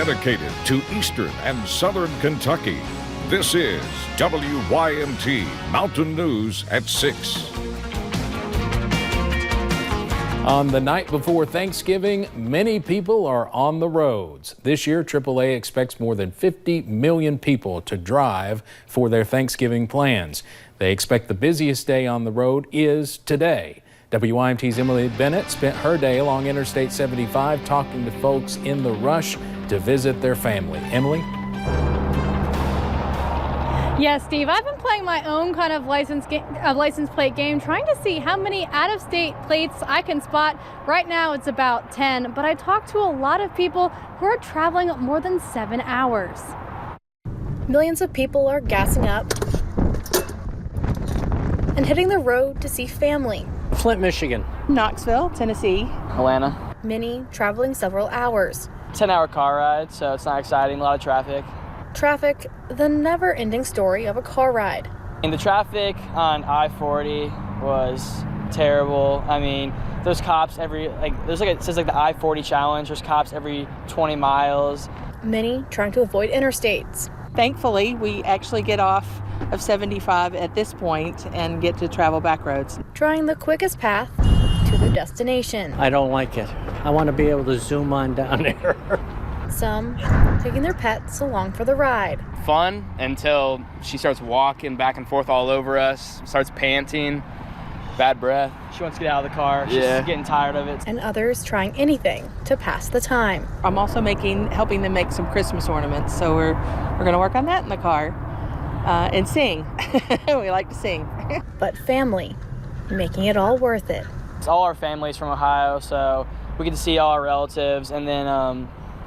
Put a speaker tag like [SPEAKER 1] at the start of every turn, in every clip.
[SPEAKER 1] dedicated to Eastern and Southern Kentucky. This is WYMT Mountain News at 6.
[SPEAKER 2] On the night before Thanksgiving, many people are on the roads. This year, AAA expects more than 50 million people to drive for their Thanksgiving plans. They expect the busiest day on the road is today. WYMT's Emily Bennett spent her day along Interstate 75 talking to folks in the rush to visit their family. Emily?
[SPEAKER 3] Yes, Steve, I've been playing my own kind of license plate game, trying to see how many out-of-state plates I can spot. Right now it's about 10, but I talked to a lot of people who are traveling more than 7 hours. Millions of people are gassing up and hitting the road to see family.
[SPEAKER 4] Flint, Michigan.
[SPEAKER 5] Knoxville, Tennessee.
[SPEAKER 6] Atlanta.
[SPEAKER 3] Many traveling several hours.
[SPEAKER 6] 10-hour car ride, so it's not exciting, a lot of traffic.
[SPEAKER 3] Traffic, the never-ending story of a car ride.
[SPEAKER 6] And the traffic on I-40 was terrible. I mean, there's cops it says the I-40 challenge, there's cops every 20 miles.
[SPEAKER 3] Many trying to avoid interstates.
[SPEAKER 5] Thankfully, we actually get off of 75 at this point and get to travel back roads.
[SPEAKER 3] Trying the quickest path to their destination.
[SPEAKER 4] I don't like it. I want to be able to zoom on down there.
[SPEAKER 3] Some taking their pets along for the ride.
[SPEAKER 7] Fun until she starts walking back and forth all over us, starts panting, bad breath.
[SPEAKER 6] She wants to get out of the car. She's getting tired of it.
[SPEAKER 3] And others trying anything to pass the time.
[SPEAKER 5] I'm also helping them make some Christmas ornaments, so we're going to work on that in the car and sing. We like to sing.
[SPEAKER 3] But family, making it all worth it.
[SPEAKER 6] It's all our families from Ohio, so we get to see all our relatives, and then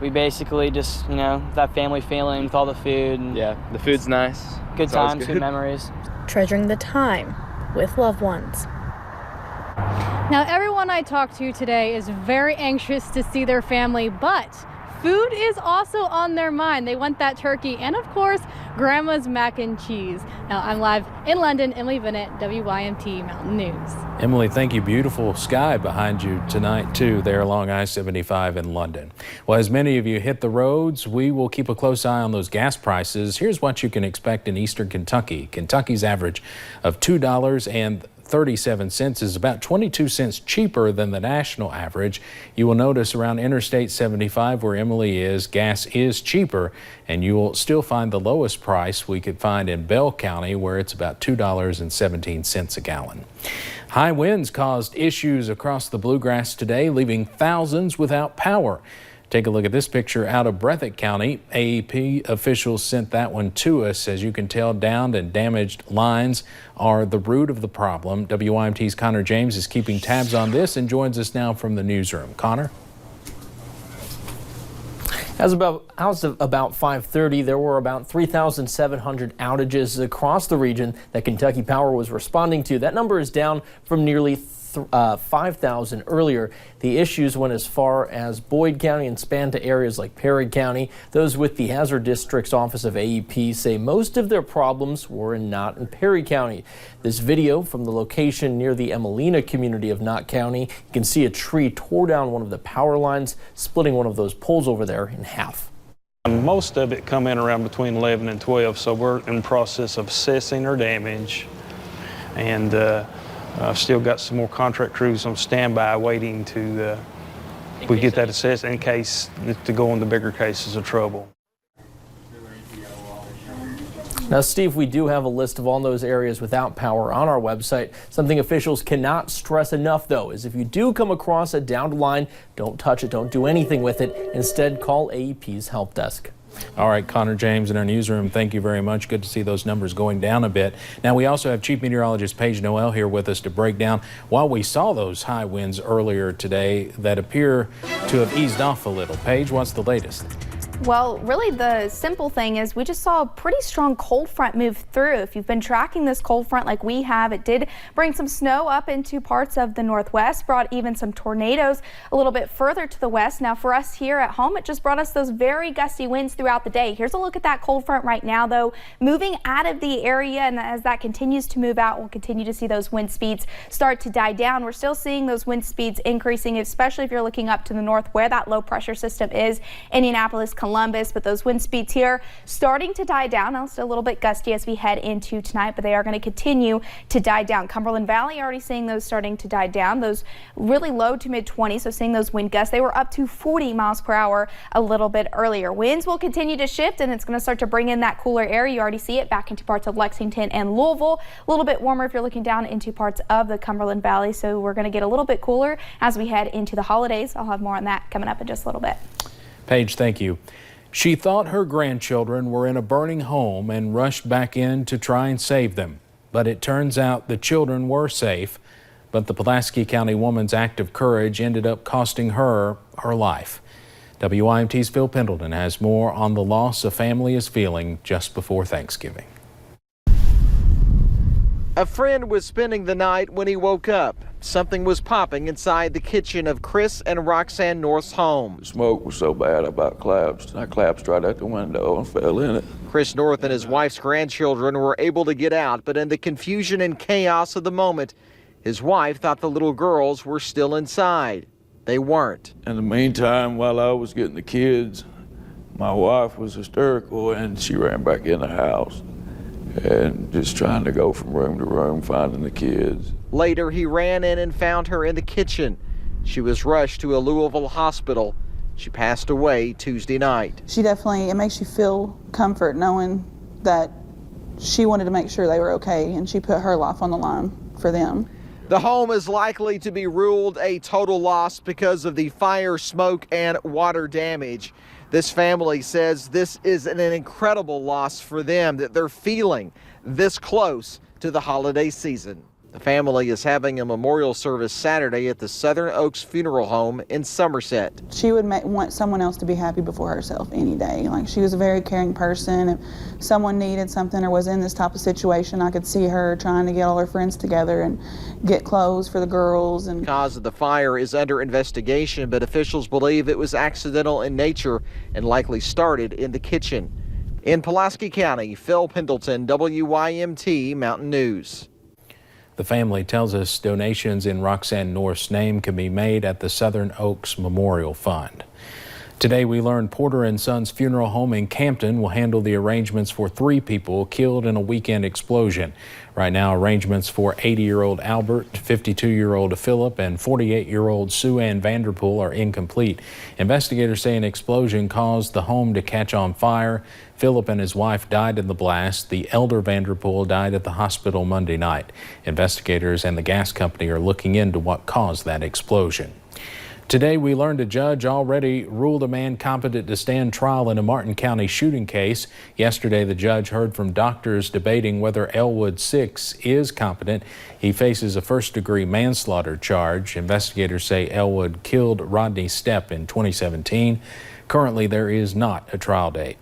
[SPEAKER 6] we basically just, that family feeling with all the food. And
[SPEAKER 7] yeah, the food's nice.
[SPEAKER 6] Good times, good memories.
[SPEAKER 3] Treasuring the time with loved ones. Now, everyone I talked to today is very anxious to see their family, but food is also on their mind. They want that turkey and, of course, Grandma's mac and cheese. Now, I'm live in London. Emily Bennett, WYMT Mountain News.
[SPEAKER 2] Emily, thank you. Beautiful sky behind you tonight, too, there along I-75 in London. Well, as many of you hit the roads, we will keep a close eye on those gas prices. Here's what you can expect in eastern Kentucky. Kentucky's average of $2.37 is about 22 cents cheaper than the national average. You will notice around Interstate 75, where Emily is, gas is cheaper, and you will still find the lowest price we could find in Bell County, where it's about $2.17 a gallon. High winds caused issues across the Bluegrass today, leaving thousands without power. Take a look at this picture out of Breathitt County. AEP officials sent that one to us. As you can tell, downed and damaged lines are the root of the problem. WYMT's Connor James is keeping tabs on this and joins us now from the newsroom. Connor?
[SPEAKER 8] As about 5:30, there were about 3,700 outages across the region that Kentucky Power was responding to. That number is down from nearly 5,000 earlier. The issues went as far as Boyd County and spanned to areas like Perry County. Those with the Hazard District's Office of AEP say most of their problems were not in Perry County. This video from the location near the Emelina community of Knott County, you can see a tree tore down one of the power lines, splitting one of those poles over there in half.
[SPEAKER 9] Most of it come in around between 11 and 12, so we're in the process of assessing our damage, and I've still got some more contract crews on standby waiting to we get that assessed in case to go into bigger cases of trouble.
[SPEAKER 8] Now, Steve, we do have a list of all those areas without power on our website. Something officials cannot stress enough, though, is if you do come across a downed line, don't touch it, don't do anything with it. Instead, call AEP's help desk.
[SPEAKER 2] All right, Connor James in our newsroom, thank you very much. Good to see those numbers going down a bit. Now, we also have Chief Meteorologist Paige Noel here with us to break down while we saw those high winds earlier today that appear to have eased off a little. Paige, what's the latest?
[SPEAKER 10] Well, really the simple thing is we just saw a pretty strong cold front move through. If you've been tracking this cold front like we have, it did bring some snow up into parts of the northwest, brought even some tornadoes a little bit further to the west. Now for us here at home, it just brought us those very gusty winds throughout the day. Here's a look at that cold front right now, though, moving out of the area, and as that continues to move out, we'll continue to see those wind speeds start to die down. We're still seeing those wind speeds increasing, especially if you're looking up to the north where that low pressure system is. Indianapolis, Columbia, Columbus, but those wind speeds here starting to die down. Now still a little bit gusty as we head into tonight, but they are going to continue to die down. Cumberland Valley already seeing those starting to die down. Those really low to mid 20s, so seeing those wind gusts. They were up to 40 miles per hour a little bit earlier. Winds will continue to shift, and it's going to start to bring in that cooler air. You already see it back into parts of Lexington and Louisville. A little bit warmer if you're looking down into parts of the Cumberland Valley, so we're going to get a little bit cooler as we head into the holidays. I'll have more on that coming up in just a little bit.
[SPEAKER 2] Paige, thank you. She thought her grandchildren were in a burning home and rushed back in to try and save them. But it turns out the children were safe, but the Pulaski County woman's act of courage ended up costing her her life. WYMT's Phil Pendleton has more on the loss a family is feeling just before Thanksgiving.
[SPEAKER 11] A friend was spending the night when he woke up. Something was popping inside the kitchen of Chris and Roxanne North's home.
[SPEAKER 12] The smoke was so bad I about collapsed. I collapsed right out the window and fell in it.
[SPEAKER 11] Chris North and his wife's grandchildren were able to get out, but in the confusion and chaos of the moment, his wife thought the little girls were still inside. They weren't.
[SPEAKER 12] In the meantime, while I was getting the kids, my wife was hysterical and she ran back in the house and just trying to go from room to room finding the kids.
[SPEAKER 11] Later, he ran in and found her in the kitchen. She was rushed to a Louisville hospital. She passed away Tuesday night.
[SPEAKER 13] It makes you feel comfort knowing that she wanted to make sure they were okay and she put her life on the line for them.
[SPEAKER 11] The home is likely to be ruled a total loss because of the fire, smoke, and water damage. This family says this is an incredible loss for them, that they're feeling this close to the holiday season. The family is having a memorial service Saturday at the Southern Oaks Funeral Home in Somerset.
[SPEAKER 13] She would want someone else to be happy before herself any day. Like, she was a very caring person. If someone needed something or was in this type of situation, I could see her trying to get all her friends together and get clothes for the girls. And
[SPEAKER 11] the cause of the fire is under investigation, but officials believe it was accidental in nature and likely started in the kitchen. In Pulaski County, Phil Pendleton, WYMT Mountain News.
[SPEAKER 2] The family tells us donations in Roxanne North's name can be made at the Southern Oaks Memorial Fund. Today we learned Porter & Sons Funeral Home in Campton will handle the arrangements for 3 people killed in a weekend explosion. Right now, arrangements for 80-year-old Albert, 52-year-old Philip, and 48-year-old Sue Ann Vanderpool are incomplete. Investigators say an explosion caused the home to catch on fire. Philip and his wife died in the blast. The elder Vanderpool died at the hospital Monday night. Investigators and the gas company are looking into what caused that explosion. Today we learned a judge already ruled a man competent to stand trial in a Martin County shooting case. Yesterday the judge heard from doctors debating whether Elwood 6 is competent. He faces a first-degree manslaughter charge. Investigators say Elwood killed Rodney Stepp in 2017. Currently there is not a trial date.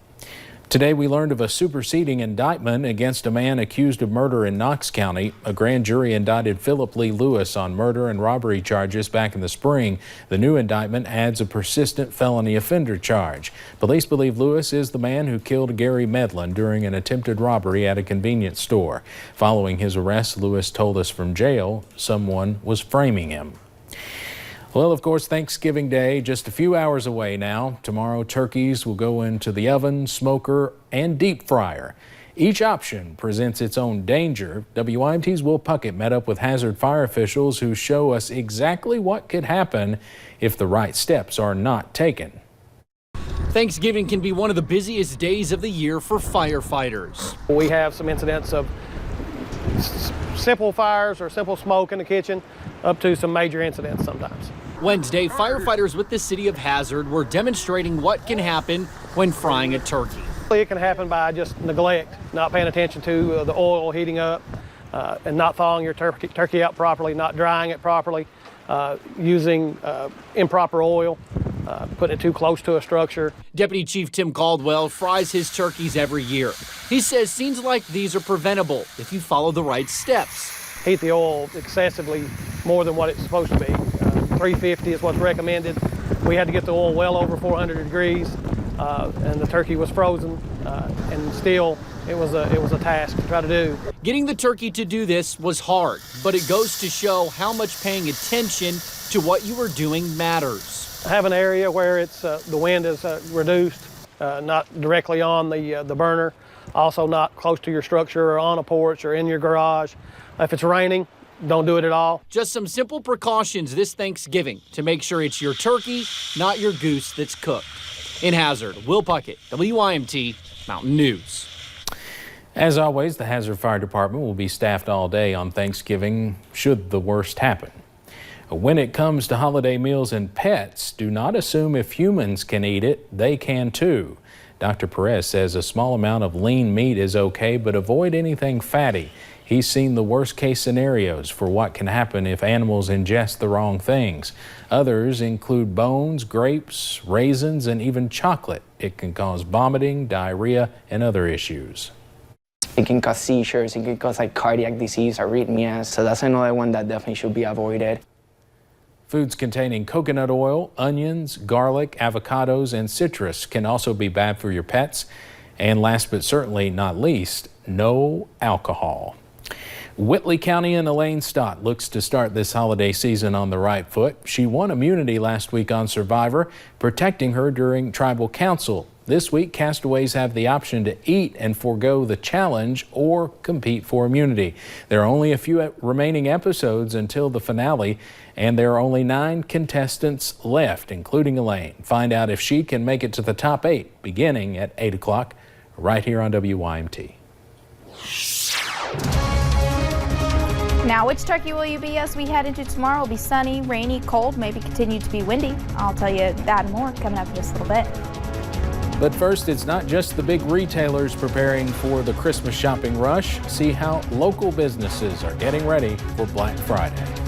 [SPEAKER 2] Today we learned of a superseding indictment against a man accused of murder in Knox County. A grand jury indicted Philip Lee Lewis on murder and robbery charges back in the spring. The new indictment adds a persistent felony offender charge. Police believe Lewis is the man who killed Gary Medlin during an attempted robbery at a convenience store. Following his arrest, Lewis told us from jail someone was framing him. Well, of course, Thanksgiving Day just a few hours away now. Tomorrow, turkeys will go into the oven, smoker, and deep fryer. Each option presents its own danger. WYMT's Will Puckett met up with Hazard fire officials who show us exactly what could happen if the right steps are not taken.
[SPEAKER 14] Thanksgiving can be one of the busiest days of the year for firefighters.
[SPEAKER 15] We have some incidents of simple fires or simple smoke in the kitchen up to some major incidents sometimes.
[SPEAKER 14] Wednesday, firefighters with the city of Hazard were demonstrating what can happen when frying a turkey.
[SPEAKER 15] It can happen by just neglect, not paying attention to the oil heating up, and not thawing your turkey out properly, not drying it properly, using improper oil, putting it too close to a structure.
[SPEAKER 14] Deputy Chief Tim Caldwell fries his turkeys every year. He says scenes like these are preventable if you follow the right steps.
[SPEAKER 15] Heat the oil excessively more than what it's supposed to be. 350 is what's recommended. We had to get the oil well over 400 degrees, and the turkey was frozen, and still it was a task to try to do.
[SPEAKER 14] Getting the turkey to do this was hard, but it goes to show how much paying attention to what you are doing matters.
[SPEAKER 15] Have an area where it's the wind is reduced, not directly on the burner, also not close to your structure or on a porch or in your garage. If it's raining, don't do it at all.
[SPEAKER 14] Just some simple precautions this Thanksgiving to make sure it's your turkey, not your goose, that's cooked. In Hazard, Will Puckett, WYMT Mountain News.
[SPEAKER 2] As always, the Hazard Fire Department will be staffed all day on Thanksgiving should the worst happen. When it comes to holiday meals and pets, do not assume if humans can eat it, they can too. Dr. Perez says a small amount of lean meat is okay, but avoid anything fatty. He's seen the worst case scenarios for what can happen if animals ingest the wrong things. Others include bones, grapes, raisins, and even chocolate. It can cause vomiting, diarrhea, and other issues.
[SPEAKER 16] It can cause seizures, it can cause like cardiac disease, arrhythmias, so that's another one that definitely should be avoided.
[SPEAKER 2] Foods containing coconut oil, onions, garlic, avocados, and citrus can also be bad for your pets. And last but certainly not least, no alcohol. Whitley County and Elaine Stott looks to start this holiday season on the right foot. She won immunity last week on Survivor, protecting her during Tribal Council. This week, castaways have the option to eat and forego the challenge or compete for immunity. There are only a few remaining episodes until the finale, and there are only 9 contestants left, including Elaine. Find out if she can make it to the top 8, beginning at 8 o'clock, right here on WYMT.
[SPEAKER 10] Now, which turkey will you be as we head into tomorrow? Will be sunny, rainy, cold, maybe continue to be windy. I'll tell you that and more coming up in just a little bit.
[SPEAKER 2] But first, it's not just the big retailers preparing for the Christmas shopping rush. See how local businesses are getting ready for Black Friday.